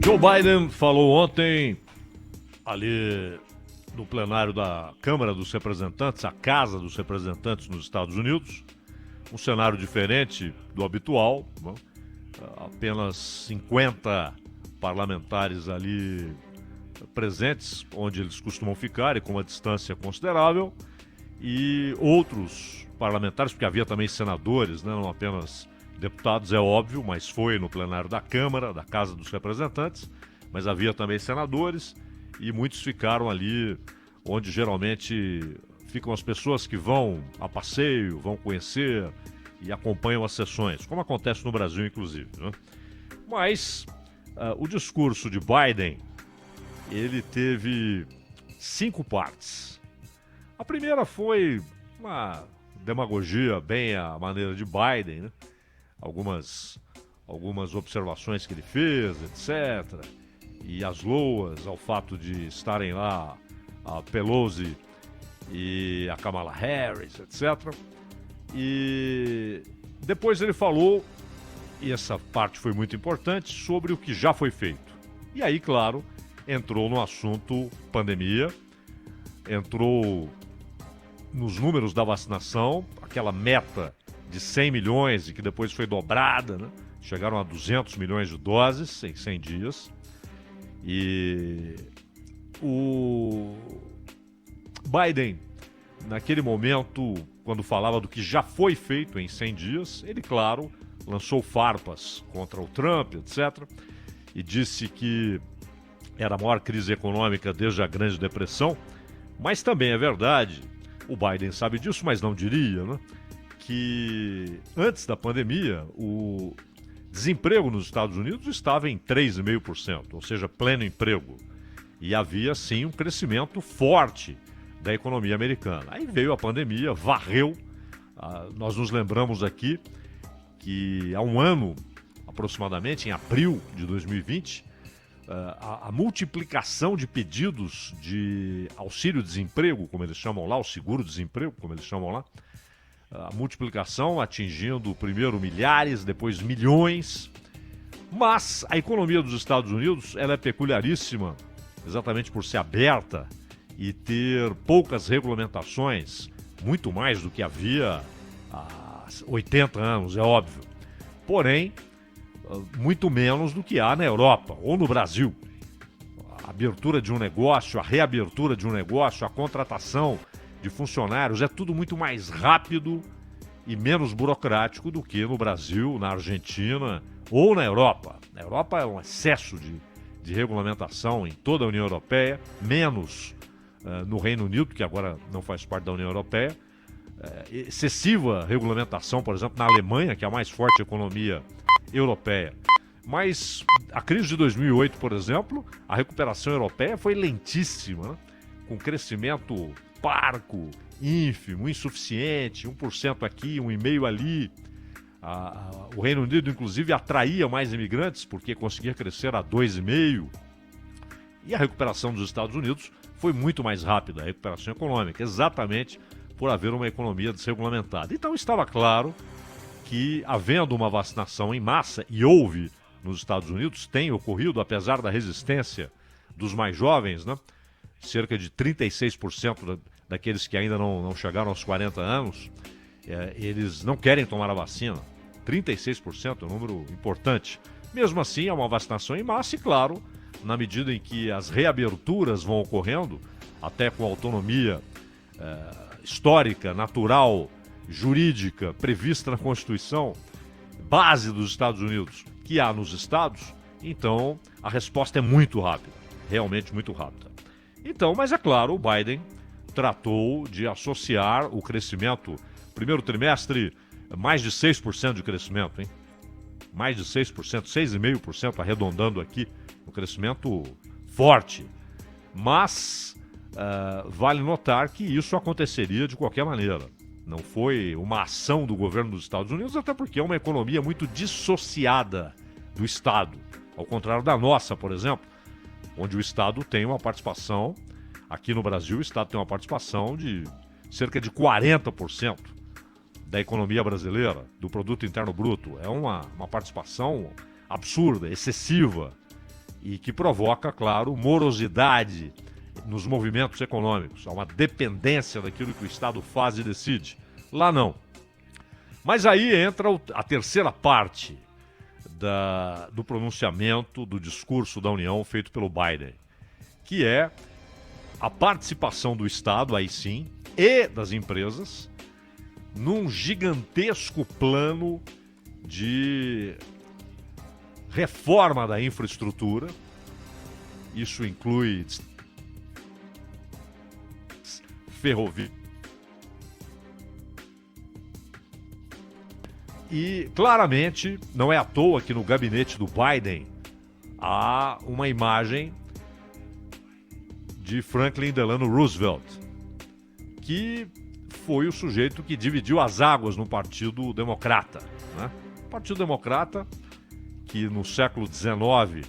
Joe Biden falou ontem, ali no plenário da Câmara dos Representantes, a Casa dos Representantes nos Estados Unidos, um cenário diferente do habitual, né? Apenas 50 parlamentares ali presentes, onde eles costumam ficar e com uma distância considerável, e outros parlamentares, porque havia também senadores, né? Não apenas deputados, é óbvio, mas foi no plenário da Câmara, da Casa dos Representantes, mas havia também senadores e muitos ficaram ali onde geralmente ficam as pessoas que vão a passeio, vão conhecer e acompanham as sessões, como acontece no Brasil, inclusive, né? Mas o discurso de Biden, ele teve 5 partes. A primeira foi uma demagogia bem à maneira de Biden, né? Algumas observações que ele fez, etc. E as loas ao fato de estarem lá a Pelosi e a Kamala Harris, etc. E depois ele falou, e essa parte foi muito importante, sobre o que já foi feito. E aí, claro, entrou no assunto pandemia, entrou nos números da vacinação, aquela meta de 100 milhões e que depois foi dobrada, né? Chegaram a 200 milhões de doses em 100 dias. E o Biden, naquele momento, quando falava do que já foi feito em 100 dias, ele, claro, lançou farpas contra o Trump, etc. E disse que era a maior crise econômica desde a Grande Depressão. Mas também é verdade, o Biden sabe disso, mas não diria, né? Que antes da pandemia, o desemprego nos Estados Unidos estava em 3,5%, ou seja, pleno emprego. E havia, sim, um crescimento forte da economia americana. Aí veio a pandemia, varreu. Nós nos lembramos aqui que há um ano, aproximadamente, em abril de 2020, a multiplicação de pedidos de auxílio-desemprego, como eles chamam lá, o seguro-desemprego, como eles chamam lá, a multiplicação atingindo primeiro milhares, depois milhões. Mas a economia dos Estados Unidos, ela é peculiaríssima, exatamente por ser aberta e ter poucas regulamentações, muito mais do que havia há 80 anos, é óbvio. Porém, muito menos do que há na Europa ou no Brasil. A abertura de um negócio, a reabertura de um negócio, a contratação de funcionários, é tudo muito mais rápido e menos burocrático do que no Brasil, na Argentina ou na Europa. Na Europa é um excesso de regulamentação em toda a União Europeia, menos no Reino Unido, que agora não faz parte da União Europeia. Excessiva regulamentação, por exemplo, na Alemanha, que é a mais forte economia europeia. Mas a crise de 2008, por exemplo, a recuperação europeia foi lentíssima, né? Com crescimento parco, ínfimo, insuficiente, 1% aqui, 1,5% ali. O Reino Unido, inclusive, atraía mais imigrantes porque conseguia crescer a 2,5%. E a recuperação dos Estados Unidos foi muito mais rápida, a recuperação econômica, exatamente por haver uma economia desregulamentada. Então estava claro que, havendo uma vacinação em massa, e houve nos Estados Unidos, tem ocorrido, apesar da resistência dos mais jovens, né? Cerca de 36% daqueles que ainda não chegaram aos 40 anos, eles não querem tomar a vacina. 36% é um número importante. Mesmo assim, é uma vacinação em massa e, claro, na medida em que as reaberturas vão ocorrendo, até com autonomia histórica, natural, jurídica, prevista na Constituição, base dos Estados Unidos, que há nos estados, então a resposta é muito rápida, realmente muito rápida. Então, mas é claro, o Biden tratou de associar o crescimento, primeiro trimestre, mais de 6% de crescimento, hein? Mais de 6%, 6,5% arredondando aqui, um crescimento forte. Mas vale notar que isso aconteceria de qualquer maneira. Não foi uma ação do governo dos Estados Unidos, até porque é uma economia muito dissociada do Estado. Ao contrário da nossa, por exemplo, onde o Estado tem uma participação, aqui no Brasil o Estado tem uma participação de cerca de 40% da economia brasileira, do produto interno bruto. É uma participação absurda, excessiva. e que provoca, claro, morosidade nos movimentos econômicos. Há uma dependência daquilo que o Estado faz e decide. Lá não. Mas aí entra a terceira parte do pronunciamento, do discurso da União feito pelo Biden, que é a participação do Estado, aí sim, e das empresas, num gigantesco plano de reforma da infraestrutura. Isso inclui ferrovia. E, claramente, não é à toa que no gabinete do Biden há uma imagem de Franklin Delano Roosevelt, que foi o sujeito que dividiu as águas no Partido Democrata, né? O Partido Democrata, que no século XIX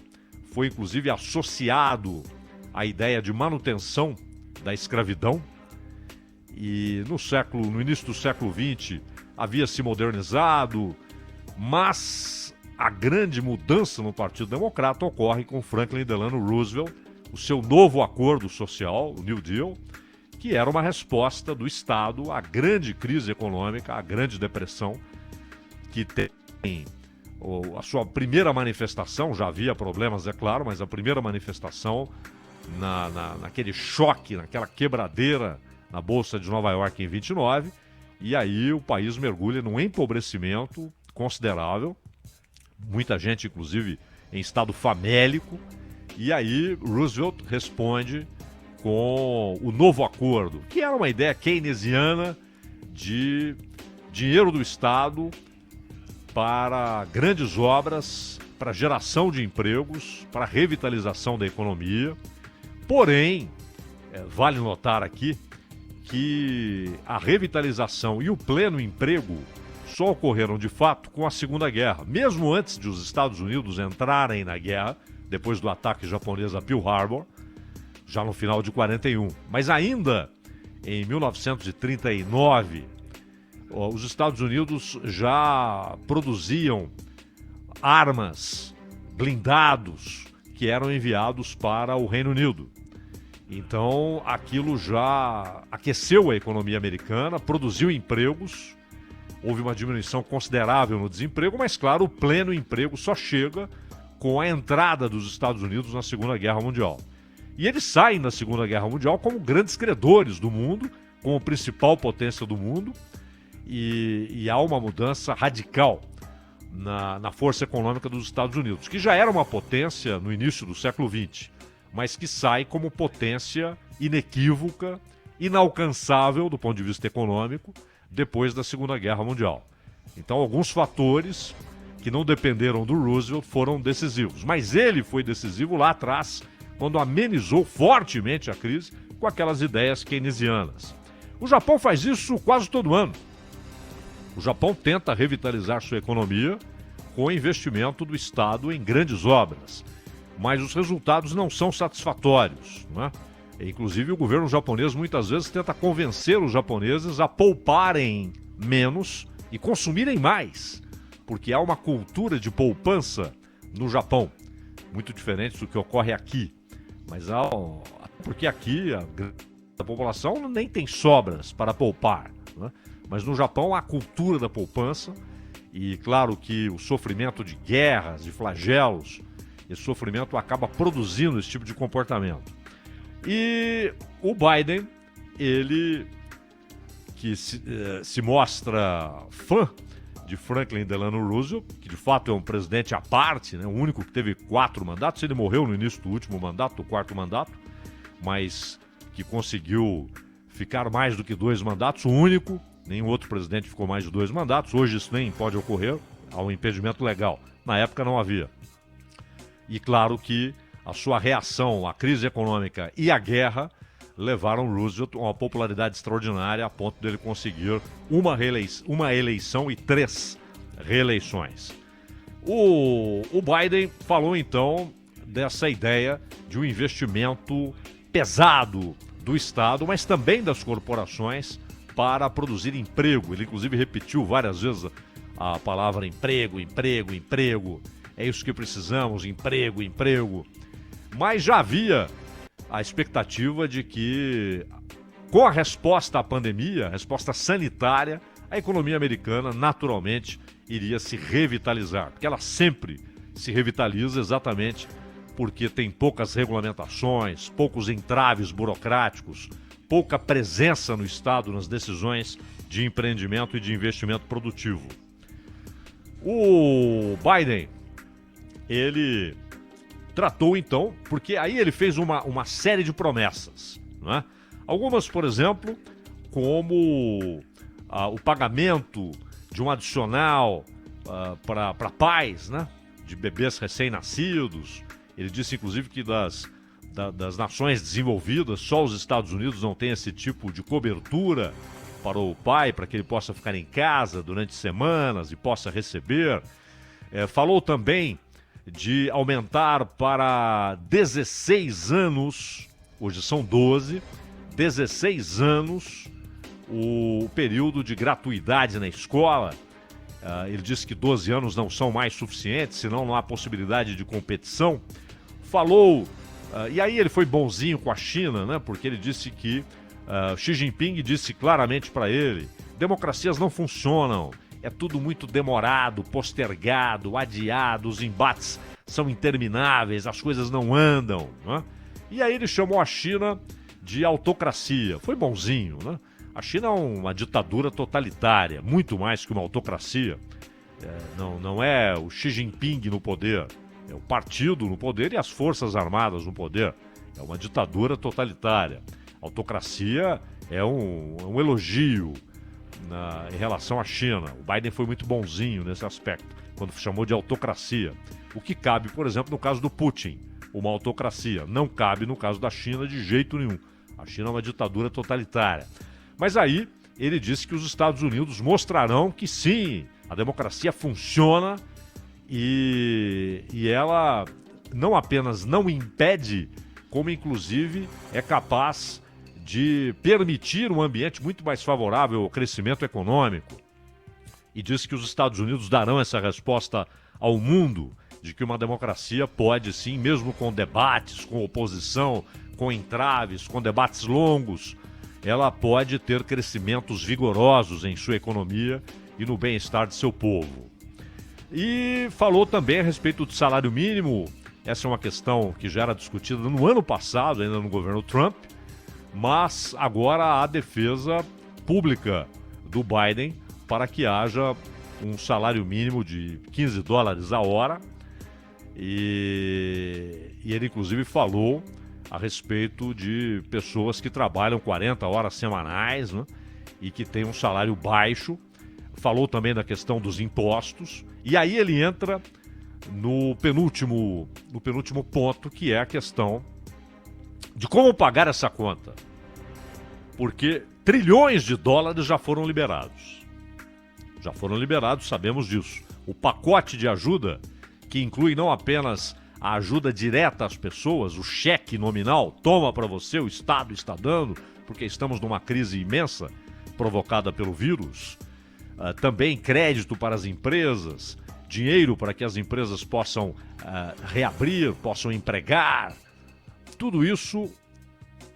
foi inclusive associado à ideia de manutenção da escravidão, e no início do século XX havia se modernizado, mas a grande mudança no Partido Democrata ocorre com Franklin Delano Roosevelt, o seu novo acordo social, o New Deal, que era uma resposta do Estado à grande crise econômica, à grande depressão, que tem a sua primeira manifestação, já havia problemas, é claro, mas a primeira manifestação naquele choque, naquela quebradeira na Bolsa de Nova York em 29, e aí o país mergulha num empobrecimento considerável, muita gente, inclusive, em estado famélico, e aí Roosevelt responde com o novo acordo, que era uma ideia keynesiana de dinheiro do Estado para grandes obras, para geração de empregos, para revitalização da economia. Porém, vale notar aqui que a revitalização e o pleno emprego só ocorreram de fato com a Segunda Guerra. Mesmo antes de os Estados Unidos entrarem na guerra, depois do ataque japonês a Pearl Harbor, já no final de 41. Mas ainda em 1939, os Estados Unidos já produziam armas, blindados, que eram enviados para o Reino Unido. Então, aquilo já aqueceu a economia americana, produziu empregos, houve uma diminuição considerável no desemprego, mas, claro, o pleno emprego só chega com a entrada dos Estados Unidos na Segunda Guerra Mundial. E eles saem da Segunda Guerra Mundial como grandes credores do mundo, como a principal potência do mundo, e há uma mudança radical na força econômica dos Estados Unidos, que já era uma potência no início do século XX, mas que sai como potência inequívoca, inalcançável do ponto de vista econômico, depois da Segunda Guerra Mundial. Então, alguns fatores que não dependeram do Roosevelt foram decisivos, mas ele foi decisivo lá atrás, quando amenizou fortemente a crise com aquelas ideias keynesianas. O Japão faz isso quase todo ano. O Japão tenta revitalizar sua economia com o investimento do Estado em grandes obras, mas os resultados não são satisfatórios, não é? Inclusive, o governo japonês muitas vezes tenta convencer os japoneses a pouparem menos e consumirem mais, porque há uma cultura de poupança no Japão, muito diferente do que ocorre aqui. Mas porque aqui a população nem tem sobras para poupar, né? Mas no Japão há a cultura da poupança, e claro que o sofrimento de guerras, de flagelos, esse sofrimento acaba produzindo esse tipo de comportamento. E o Biden, ele que se mostra fã de Franklin Delano Roosevelt, que de fato é um presidente à parte, né? O único que teve 4 mandatos. Ele morreu no início do último mandato, do 4º mandato, mas que conseguiu ficar mais do que 2 mandatos, o único. Nenhum outro presidente ficou mais de 2 mandatos. Hoje isso nem pode ocorrer, há um impedimento legal. Na época não havia. E claro que a sua reação à crise econômica e à guerra levaram Roosevelt a uma popularidade extraordinária, a ponto dele conseguir uma eleição e 3 reeleições. O Biden falou então dessa ideia de um investimento pesado do Estado, mas também das corporações, para produzir emprego. Ele inclusive repetiu várias vezes a palavra emprego, emprego, emprego. É isso que precisamos, emprego, emprego. Mas já havia a expectativa de que, com a resposta à pandemia, a resposta sanitária, a economia americana naturalmente iria se revitalizar, porque ela sempre se revitaliza exatamente porque tem poucas regulamentações, poucos entraves burocráticos, pouca presença no Estado nas decisões de empreendimento e de investimento produtivo. O Biden, ele tratou então, porque aí ele fez uma série de promessas, não é? Algumas, por exemplo, como o pagamento de um adicional para pais, né, de bebês recém-nascidos. Ele disse, inclusive, que das nações desenvolvidas, só os Estados Unidos não têm esse tipo de cobertura para o pai, para que ele possa ficar em casa durante semanas e possa receber. Falou também de aumentar para 16 anos, hoje são 12, 16 anos, o período de gratuidade na escola. Ele disse que 12 anos não são mais suficientes, senão não há possibilidade de competição. Falou, e aí ele foi bonzinho com a China, né? Porque ele disse que Xi Jinping disse claramente para ele: democracias não funcionam, é tudo muito demorado, postergado, adiado, os embates são intermináveis, as coisas não andam, né? E aí ele chamou a China de autocracia. Foi bonzinho, né? A China é uma ditadura totalitária, muito mais que uma autocracia. Não é o Xi Jinping no poder, é o partido no poder e as forças armadas no poder. É uma ditadura totalitária. Autocracia é um elogio em relação à China. O Biden foi muito bonzinho nesse aspecto, quando chamou de autocracia. O que cabe, por exemplo, no caso do Putin, uma autocracia. Não cabe no caso da China de jeito nenhum. A China é uma ditadura totalitária. Mas aí ele disse que os Estados Unidos mostrarão que sim, a democracia funciona e ela não apenas não impede, como inclusive é capaz de permitir um ambiente muito mais favorável ao crescimento econômico. E disse que os Estados Unidos darão essa resposta ao mundo de que uma democracia pode sim, mesmo com debates, com oposição, com entraves, com debates longos, ela pode ter crescimentos vigorosos em sua economia e no bem-estar de seu povo. E falou também a respeito do salário mínimo. Essa é uma questão que já era discutida no ano passado, ainda no governo Trump, mas agora há defesa pública do Biden para que haja um salário mínimo de $15 a hora. E ele inclusive falou a respeito de pessoas que trabalham 40 horas semanais, né, e que têm um salário baixo. Falou também da questão dos impostos. E aí ele entra no penúltimo ponto, que é a questão de como pagar essa conta. Porque trilhões de dólares já foram liberados. Já foram liberados, sabemos disso. O pacote de ajuda, que inclui não apenas a ajuda direta às pessoas, o cheque nominal, toma para você, o Estado está dando, porque estamos numa crise imensa provocada pelo vírus. Também crédito para as empresas, dinheiro para que as empresas possam reabrir, possam empregar. Tudo isso,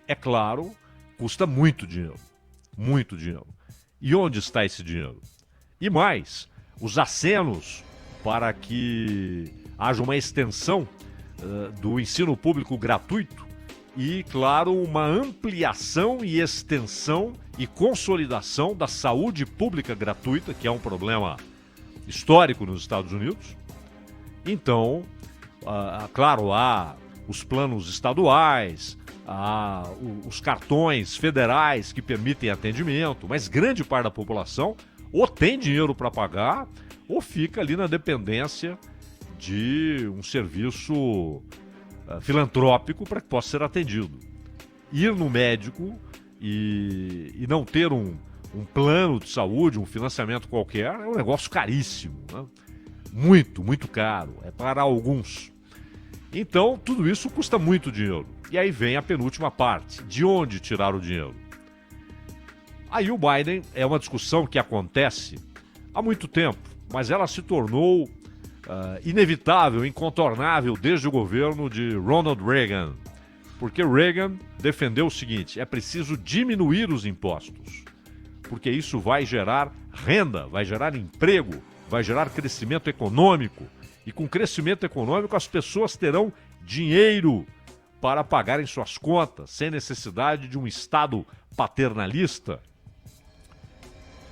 é claro, custa muito dinheiro. Muito dinheiro. E onde está esse dinheiro? E mais, os acenos para que haja uma extensão do ensino público gratuito e, claro, uma ampliação e extensão e consolidação da saúde pública gratuita, que é um problema histórico nos Estados Unidos. Então, claro, há os planos estaduais, há os cartões federais que permitem atendimento, mas grande parte da população ou tem dinheiro para pagar ou fica ali na dependência de um serviço filantrópico para que possa ser atendido. Ir no médico e não ter um plano de saúde, um financiamento qualquer, é um negócio caríssimo, né? Muito, muito caro. É para alguns. Então, tudo isso custa muito dinheiro. E aí vem a penúltima parte. De onde tirar o dinheiro? Aí o Biden é uma discussão que acontece há muito tempo, mas ela se tornou inevitável, incontornável desde o governo de Ronald Reagan. Porque Reagan defendeu o seguinte: é preciso diminuir os impostos, porque isso vai gerar renda, vai gerar emprego, vai gerar crescimento econômico. E com crescimento econômico as pessoas terão dinheiro para pagarem suas contas, sem necessidade de um Estado paternalista.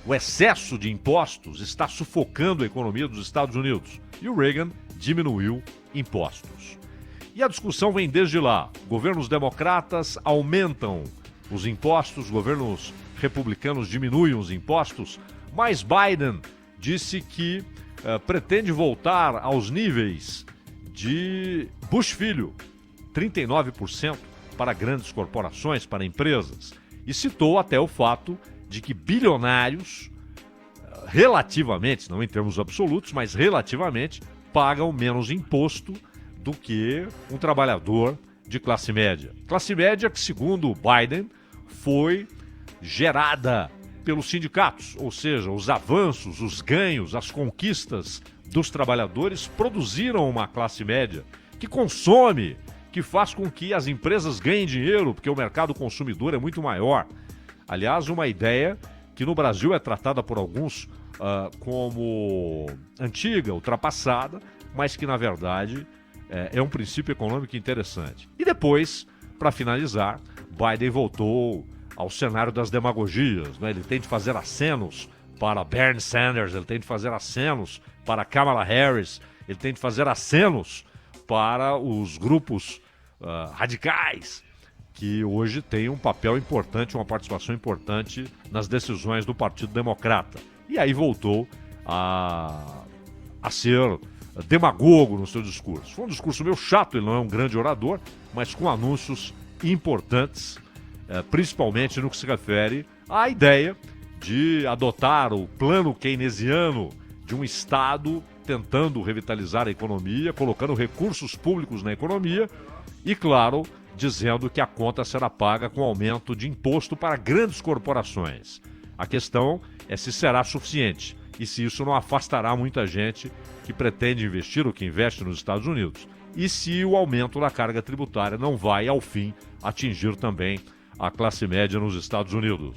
O excesso de impostos está sufocando a economia dos Estados Unidos. E o Reagan diminuiu impostos. E a discussão vem desde lá. Governos democratas aumentam os impostos, governos republicanos diminuem os impostos, mas Biden disse que pretende voltar aos níveis de Bush filho, 39% para grandes corporações, para empresas. E citou até o fato de que bilionários, relativamente, não em termos absolutos, mas relativamente, pagam menos imposto do que um trabalhador de classe média. Classe média que, segundo Biden, foi gerada pelos sindicatos, ou seja, os avanços, os ganhos, as conquistas dos trabalhadores produziram uma classe média que consome, que faz com que as empresas ganhem dinheiro, porque o mercado consumidor é muito maior. Aliás, uma ideia que no Brasil é tratada por alguns como antiga, ultrapassada, mas que na verdade é um princípio econômico interessante. E depois, para finalizar, Biden voltou ao cenário das demagogias, né? Ele tem de fazer acenos para Bernie Sanders, ele tem de fazer acenos para Kamala Harris, ele tem de fazer acenos para os grupos radicais, que hoje têm um papel importante, uma participação importante nas decisões do Partido Democrata. E aí voltou a ser demagogo no seu discurso. Foi um discurso meio chato, ele não é um grande orador, mas com anúncios importantes, principalmente no que se refere à ideia de adotar o plano keynesiano de um Estado tentando revitalizar a economia, colocando recursos públicos na economia e, claro, dizendo que a conta será paga com aumento de imposto para grandes corporações. A questão é se será suficiente e se isso não afastará muita gente que pretende investir ou que investe nos Estados Unidos. E se o aumento da carga tributária não vai, ao fim, atingir também a classe média nos Estados Unidos.